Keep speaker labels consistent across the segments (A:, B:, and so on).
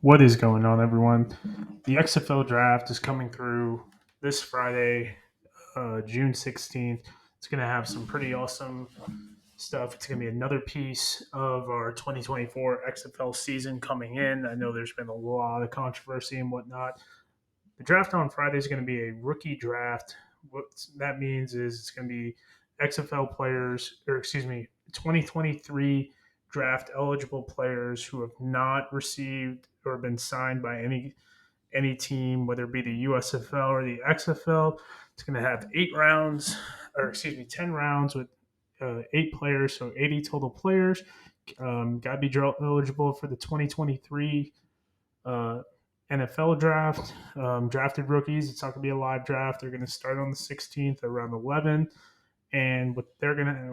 A: What is going on, everyone? The XFL draft is coming through this Friday, June 16th. It's going to have some pretty awesome stuff. It's going to be another piece of our 2024 XFL season coming in. I know there's been a lot of controversy and whatnot. The draft on Friday is going to be a rookie draft. What that means is it's going to be XFL players, or excuse me, 2023 draft eligible players who have not received or been signed by any team, whether it be the USFL or the XFL. It's going to have 8 rounds, or excuse me, 10 rounds with 8 players, so 80 total players. Got to be eligible for the 2023 uh, NFL draft. Drafted rookies. It's not going to be a live draft. They're going to start on the 16th around 11. And what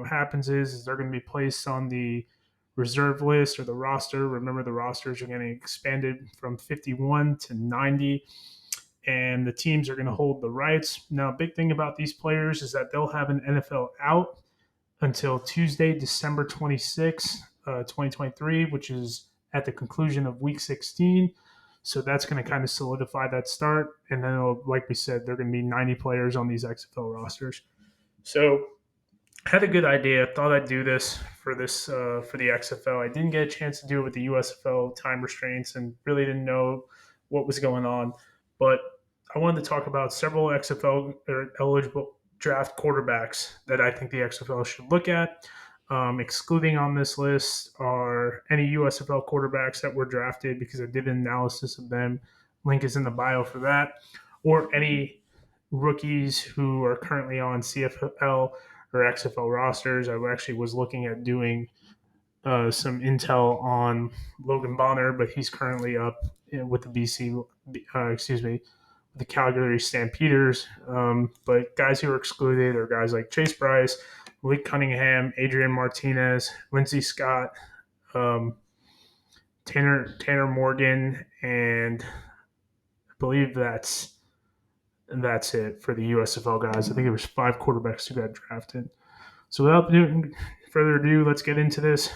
A: happens is they're going to be placed on the reserve list or the roster. Remember, the rosters are getting expanded from 51 to 90, and the teams are going to hold the rights. Now, a big thing about these players is that they'll have an NFL out until Tuesday, December 26th, 2023, which is at the conclusion of week 16. So that's going to kind of solidify that start. And then, like we said, there are going to be 90 players on these XFL rosters. So had a good idea. Thought I'd do this for the XFL. I didn't get a chance to do it with the USFL time restraints, and really didn't know what was going on. But I wanted to talk about several XFL eligible draft quarterbacks that I think the XFL should look at. Excluding on this list are any USFL quarterbacks that were drafted because I did an analysis of them. Link is in the bio for that, or any rookies who are currently on CFL or XFL rosters. I actually was looking at doing some intel on Logan Bonner, but he's currently up with the the Calgary Stampeders. But guys who are excluded are guys like Chase Bryce, Malik Cunningham, Adrian Martinez, Lindsey Scott, um, Tanner Morgan, and I believe that's it for the USFL guys. I think there was 5 quarterbacks who got drafted. So without further ado, let's get into this.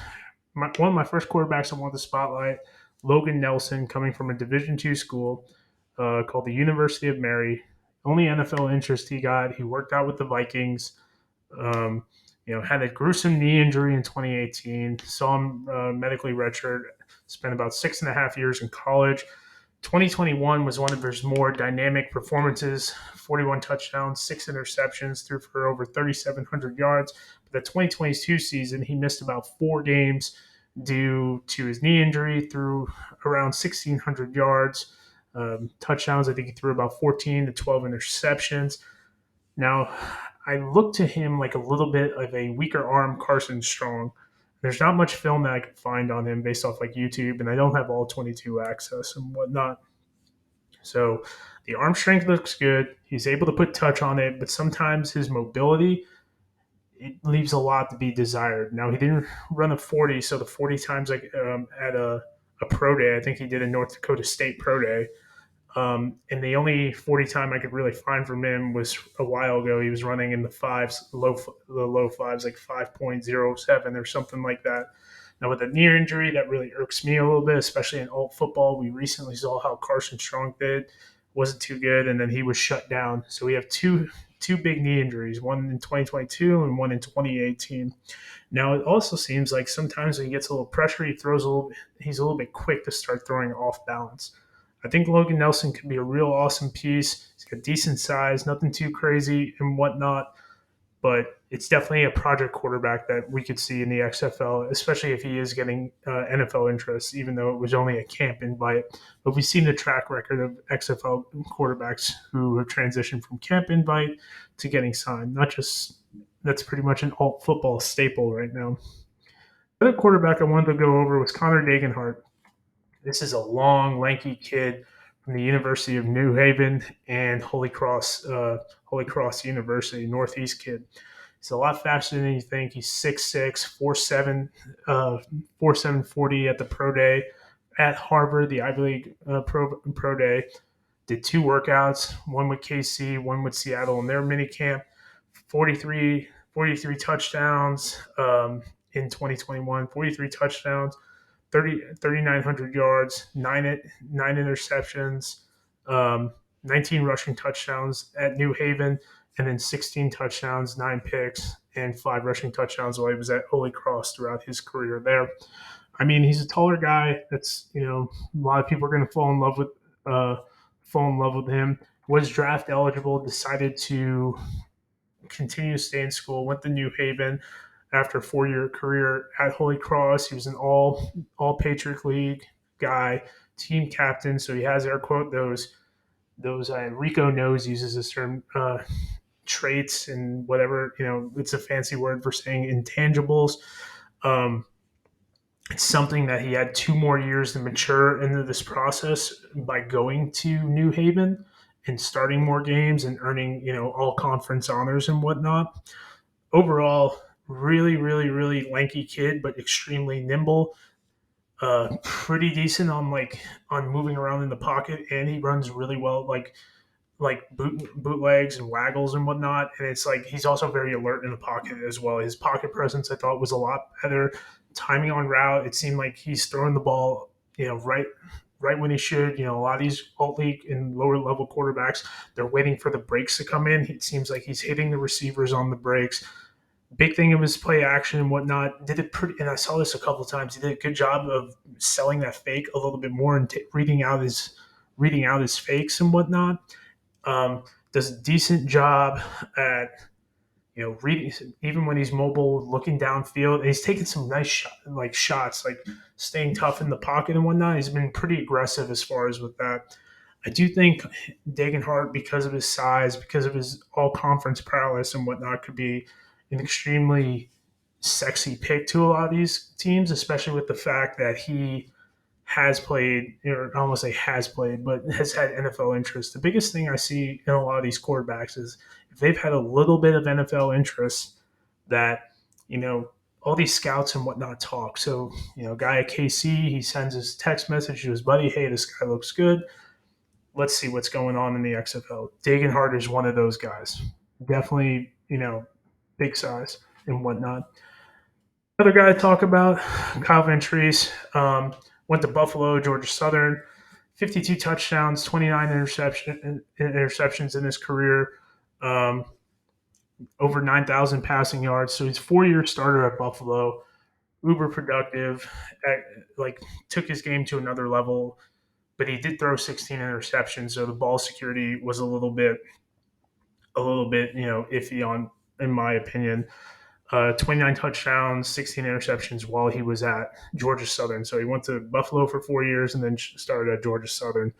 A: One of my first quarterbacks I want to spotlight, Logan Nelson, coming from a Division II school called the University of Mary. Only NFL interest he got. He worked out with the Vikings. Um, had a gruesome knee injury in 2018. Saw him medically redshirt. Spent about 6.5 years in college. 2021 was one of his more dynamic performances. 41 touchdowns, 6 interceptions, threw for over 3,700 yards. But the 2022 season, he missed about 4 games due to his knee injury. Threw around 1,600 yards, touchdowns. I think he threw about 14 to 12 interceptions. Now, I look to him like a little bit of a weaker arm Carson Strong. There's not much film that I can find on him based off like YouTube, and I don't have all 22 access and whatnot. So the arm strength looks good. He's able to put touch on it, but sometimes his mobility it leaves a lot to be desired. Now he didn't run a 40, so the 40 times like at a pro day, I think he did a North Dakota State pro day. And the only 40 time I could really find from him was a while ago. He was running in the fives, the low fives, like 5.07 or something like that. Now, with a knee injury, that really irks me a little bit, especially in alt football. We recently saw how Carson Strong did. Wasn't too good, and then he was shut down. So we have two big knee injuries, one in 2022 and one in 2018. Now, it also seems like sometimes when he gets a little pressure, he's a little bit quick to start throwing off balance. I think Logan Nelson could be a real awesome piece. He's got decent size, nothing too crazy and whatnot, but it's definitely a project quarterback that we could see in the XFL, especially if he is getting NFL interest, even though it was only a camp invite. But we've seen the track record of XFL quarterbacks who have transitioned from camp invite to getting signed. Not just that's pretty much an alt football staple right now. The other quarterback I wanted to go over was Connor Dagenhart. This is a long, lanky kid from the University of New Haven and Holy Cross University, Northeast kid. He's a lot faster than you think. He's 6'6", 4'7", 4'7", 40 at the pro day at Harvard, the Ivy League pro day. Did 2 workouts, one with KC, one with Seattle in their mini camp. 43 touchdowns in 2021, 43 touchdowns. 3,900 yards, nine interceptions, um, 19 rushing touchdowns at New Haven, and then 16 touchdowns, 9 picks, and 5 rushing touchdowns while he was at Holy Cross throughout his career there. I mean, he's a taller guy. That's a lot of people are going to uh, fall in love with him. Was draft eligible, decided to continue to stay in school, went to New Haven after a 4 year career at Holy Cross. He was an all Patriot League guy, team captain. So he has air quote those Rico knows uses this term traits and whatever it's a fancy word for saying intangibles. Um, it's something that he had 2 more years to mature into this process by going to New Haven and starting more games and earning all conference honors and whatnot. Overall, really, really, really lanky kid, but extremely nimble. Pretty decent on moving around in the pocket, and he runs really well, bootlegs and waggles and whatnot. And it's like he's also very alert in the pocket as well. His pocket presence, I thought, was a lot better. Timing on route, it seemed like he's throwing the ball, right when he should. A lot of these alt league and lower level quarterbacks, they're waiting for the breaks to come in. It seems like he's hitting the receivers on the breaks. Big thing of his play action and whatnot. Did it pretty, and I saw this a couple of times. He did a good job of selling that fake a little bit more and reading out his fakes and whatnot. Does a decent job at reading, even when he's mobile, looking downfield. And he's taking some nice shots, like staying tough in the pocket and whatnot. He's been pretty aggressive as far as with that. I do think Dagenhart, because of his size, because of his all conference prowess and whatnot, could be an extremely sexy pick to a lot of these teams, especially with the fact that he has played, or I don't want to say has played, but has had NFL interest. The biggest thing I see in a lot of these quarterbacks is if they've had a little bit of NFL interest, that all these scouts and whatnot talk. So guy at KC, he sends his text message to his buddy, "Hey, this guy looks good. Let's see what's going on in the XFL." Dagenhart is one of those guys. Definitely, big size and whatnot. Other guy to talk about, Kyle Ventrese, went to Buffalo, Georgia Southern, 52 touchdowns, 29 interceptions in his career, um, over 9,000 passing yards. So he's a 4 year starter at Buffalo, uber productive, took his game to another level, but he did throw 16 interceptions. So the ball security was a little bit, iffy in my opinion. 29 touchdowns, 16 interceptions while he was at Georgia Southern. So he went to Buffalo for 4 years and then started at Georgia Southern.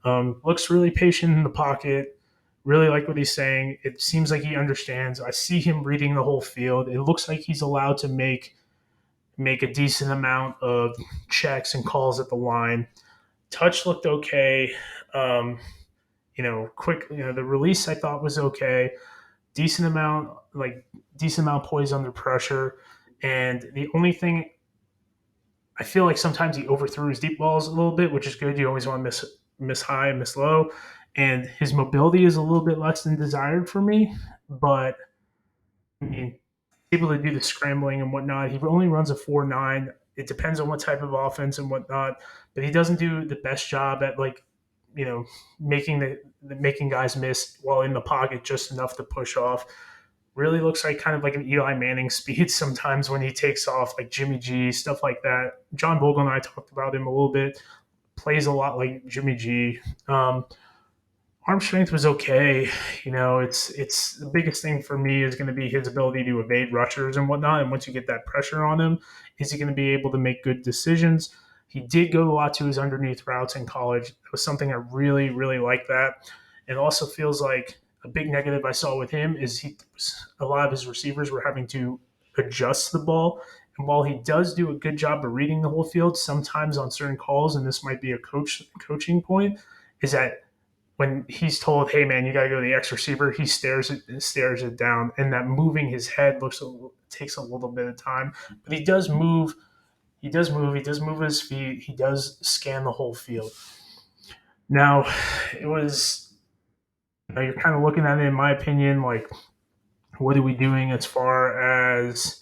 A: Looks really patient in the pocket. Really like what he's saying. It seems like he understands. I see him reading the whole field. It looks like he's allowed to make a decent amount of checks and calls at the line. Touch looked okay. Quick. The release I thought was okay. Decent amount poised under pressure. And the only thing, I feel like sometimes he overthrew his deep balls a little bit, which is good. You always want to miss high, miss low, and his mobility is a little bit less than desired for me. But I mean, able to do the scrambling and whatnot. He only runs a 4.9. It depends on what type of offense and whatnot, but he doesn't do the best job at making making guys miss while in the pocket just enough to push off. Really looks like kind of like an Eli Manning speed sometimes when he takes off, like Jimmy G, stuff like that. John Bogle and I talked about him a little bit. Plays a lot like Jimmy G. Arm strength was okay. It's the biggest thing for me is going to be his ability to evade rushers and whatnot. And once you get that pressure on him, is he going to be able to make good decisions? He did go a lot to his underneath routes in college. That was something I really, really like that. It also feels like a big negative I saw with him is a lot of his receivers were having to adjust the ball. And while he does do a good job of reading the whole field, sometimes on certain calls, and this might be a coaching point, is that when he's told, "Hey man, you got to go to the X receiver," he stares it down, and that moving his head takes a little bit of time. But he does move. He does move. He does move his feet. He does scan the whole field. Now, it was you're kind of looking at it, in my opinion, like what are we doing as far as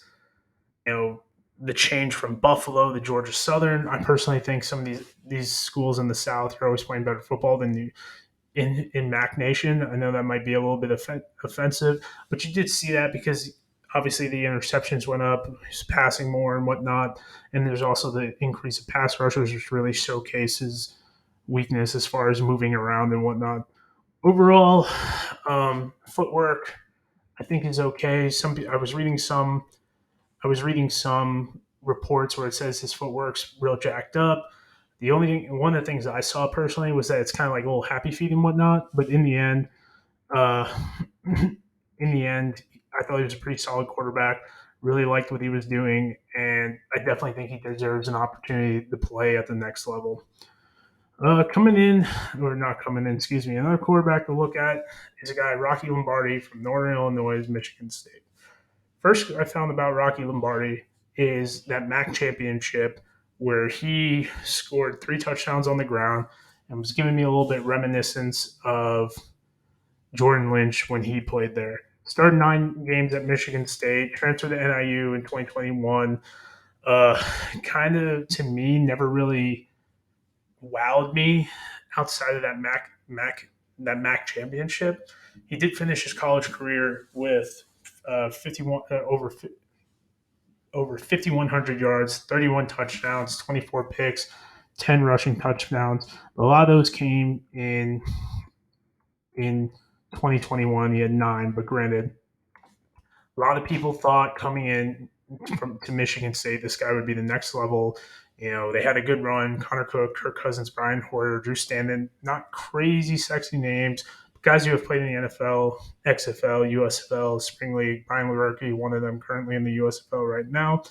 A: you know the change from Buffalo to Georgia Southern. I personally think some of these schools in the South are always playing better football than in Mac Nation. I know that might be a little bit offensive, but you did see that because obviously the interceptions went up, he's passing more and whatnot, and there's also the increase of pass rushers, which really showcases weakness as far as moving around and whatnot. Overall, footwork I think is okay. I was reading some reports where it says his footwork's real jacked up. The only one of the things I saw personally was that it's kind of like a little happy feet and whatnot. But uh, in the end, I thought he was a pretty solid quarterback. Really liked what he was doing, and I definitely think he deserves an opportunity to play at the next level. Coming in, or not coming in, excuse me, another quarterback to look at is a guy, Rocky Lombardi from Northern Illinois, Michigan State. First, I found about Rocky Lombardi is that MAC championship where he scored 3 touchdowns on the ground and was giving me a little bit reminiscence of Jordan Lynch when he played there. Started 9 games at Michigan State, transferred to NIU in 2021. Kind of to me, never really wowed me outside of that MAC championship. He did finish his college career with 51 over 5,100 yards, 31 touchdowns, 24 picks, 10 rushing touchdowns. A lot of those came in 2021. He had 9, but granted, a lot of people thought coming in to Michigan State, this guy would be the next level. You know, they had a good run. Connor Cook, Kirk Cousins, Brian Hoyer, Drew Stanton, not crazy sexy names, but guys who have played in the NFL, XFL, USFL, Spring League. Brian Lewerke, one of them currently in the USFL right now.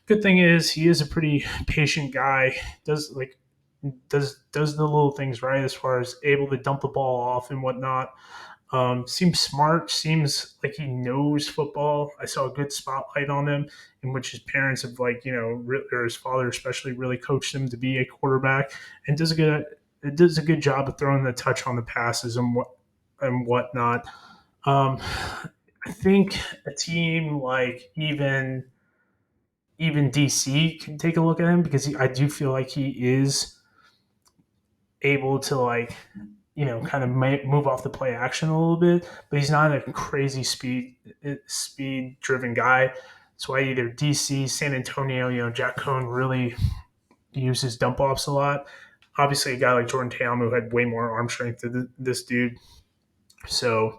A: Good thing is he is a pretty patient guy. Does the little things right as far as able to dump the ball off and whatnot. Seems smart. Seems like he knows football. I saw a good spotlight on him, in which his parents have, or his father especially, really coached him to be a quarterback, and does a good job of throwing the touch on the passes and whatnot. I think a team like even DC can take a look at him because I do feel like he is able to kind of move off the play action a little bit, but he's not a crazy speed driven guy. That's why either DC, San Antonio, Jack Cohn really uses dump offs a lot. Obviously, a guy like Jordan Ta'amu had way more arm strength than this dude. So,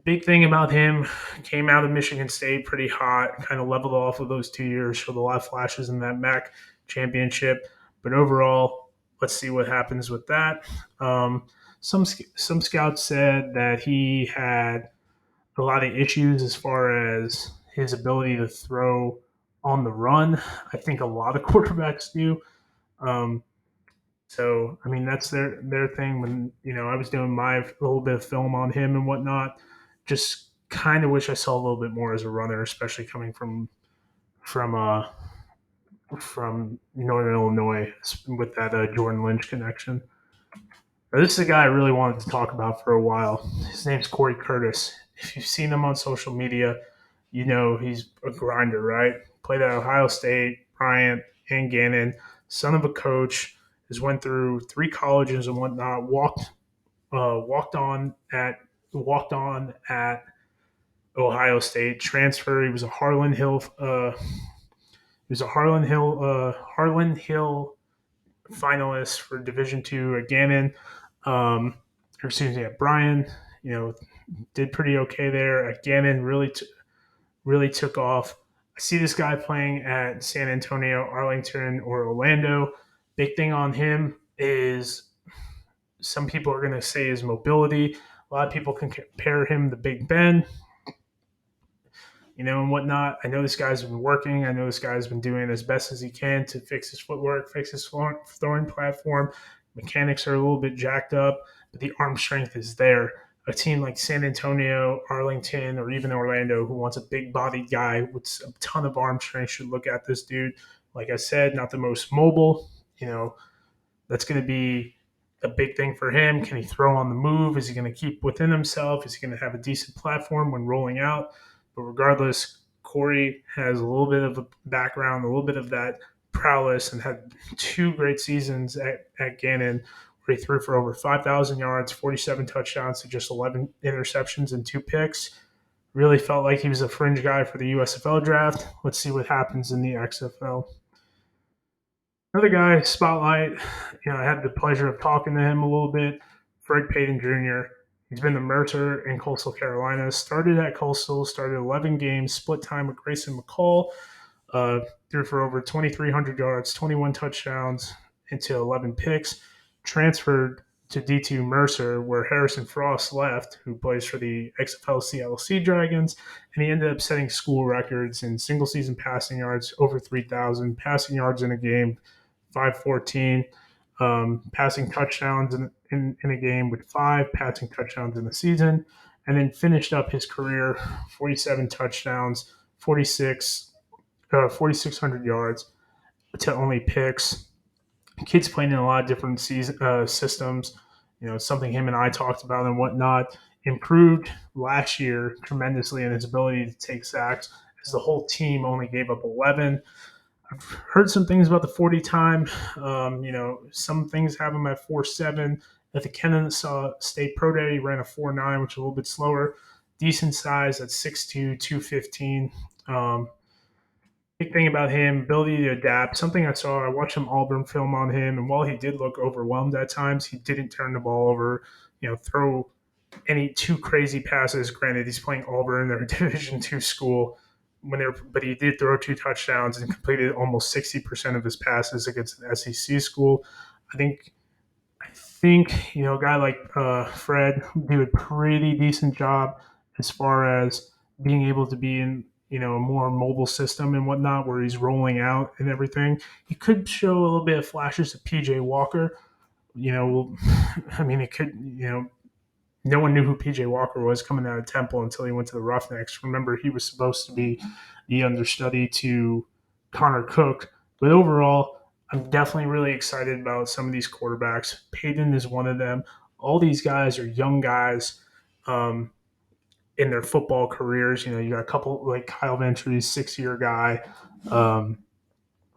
A: big thing about him, came out of Michigan State pretty hot, kind of leveled off of those 2 years, showed a lot of flashes in that MAC championship. But overall, let's see what happens with that. Some scouts said that he had a lot of issues as far as his ability to throw on the run. I think a lot of quarterbacks do. Um, so I mean that's their thing. When I was doing my little bit of film on him and whatnot, just kind of wish I saw a little bit more as a runner, especially coming from uh from Northern Illinois with that Jordan Lynch connection. This is a guy I really wanted to talk about for a while. His name's Corey Curtis. If you've seen him on social media, you know he's a grinder, right? Played at Ohio State, Bryant, and Gannon. Son of a coach. Has went through 3 colleges and whatnot. Walked on at Ohio State. Transfer. He was a Harlan Hill. Harlan Hill finalist for Division II at Gannon. Or excuse me, at Bryan. Did pretty okay there at Gannon. Really took off. I see this guy playing at San Antonio, Arlington, or Orlando. Big thing on him is some people are going to say his mobility. A lot of people can compare him to Big Ben, and whatnot. I know this guy's been working. I know this guy's been doing as best as he can to fix his footwork, fix his throwing platform. Mechanics are a little bit jacked up, but the arm strength is there. A team like San Antonio, Arlington, or even Orlando, who wants a big-bodied guy with a ton of arm strength, should look at this dude. Like I said, not the most mobile. That's going to be a big thing for him. Can he throw on the move? Is he going to keep within himself? Is he going to have a decent platform when rolling out? But regardless, Corey has a little bit of a background, a little bit of that prowess, and had 2 great seasons at Gannon, where he threw for over 5,000 yards, 47 touchdowns to just 11 interceptions and 2 picks. Really felt like he was a fringe guy for the USFL draft. Let's see what happens in the XFL. Another guy, Spotlight, I had the pleasure of talking to him a little bit. Fred Payton Jr. He's been the Mercer in Coastal Carolina. Started at Coastal, started 11 games, split time with Grayson McCall. Threw for over 2,300 yards, 21 touchdowns, into 11 picks. Transferred to D2 Mercer, where Harrison Frost left, who plays for the XFL Seattle Sea Dragons, and he ended up setting school records in single season passing yards, over 3,000, passing yards in a game, 514, passing touchdowns in a game with 5 passing touchdowns in the season, and then finished up his career 47 touchdowns, 4,600 yards to only picks. Kid's playing in a lot of different systems. Something him and I talked about and whatnot. Improved last year tremendously in his ability to take sacks, as the whole team only gave up 11. I've heard some things about the 40 time. Some things have him at 4.7. At the Kennesaw State Pro Day, he ran a 4.9, which is a little bit slower. Decent size at 6'2", 215. Big thing about him, ability to adapt. Something I watched some Auburn film on him, and while he did look overwhelmed at times, he didn't turn the ball over, throw any too crazy passes. Granted, he's playing Auburn, they're a Division II school. But he did throw 2 touchdowns and completed almost 60% of his passes against an SEC school. I think a guy like Fred do a pretty decent job as far as being able to be in a more mobile system and whatnot, where he's rolling out and everything. He could show a little bit of flashes of PJ Walker. It could. No one knew who PJ Walker was coming out of Temple until he went to the Roughnecks. Remember, he was supposed to be the understudy to Connor Cook. But overall, I'm definitely really excited about some of these quarterbacks. Payton is one of them. All these guys are young guys in their football careers. You got a couple like Kyle Ventry's 6-year guy. Connor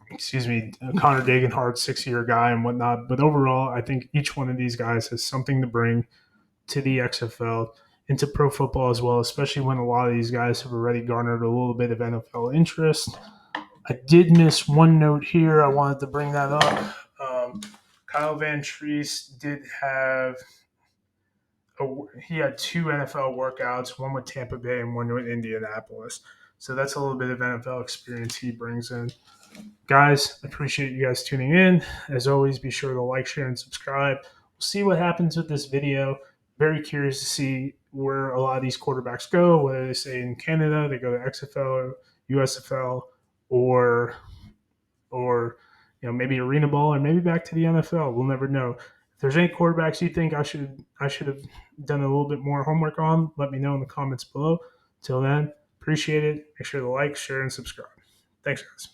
A: Dagenhart, 6-year guy and whatnot. But overall, I think each one of these guys has something to bring to the XFL, into pro football as well, especially when a lot of these guys have already garnered a little bit of NFL interest. I did miss one note here. I wanted to bring that up. Kyle Van Treese he had 2 NFL workouts, one with Tampa Bay and one with Indianapolis. So that's a little bit of NFL experience he brings in. Guys, appreciate you guys tuning in. As always, be sure to like, share, and subscribe. We'll see what happens with this video. Very curious to see where a lot of these quarterbacks go, whether they stay in Canada, they go to XFL, USFL, or maybe arena ball, or maybe back to the NFL. We'll never know. If there's any quarterbacks you think I should have done a little bit more homework on, let me know in the comments below. Till then, appreciate it. Make sure to like, share, and subscribe. Thanks, guys.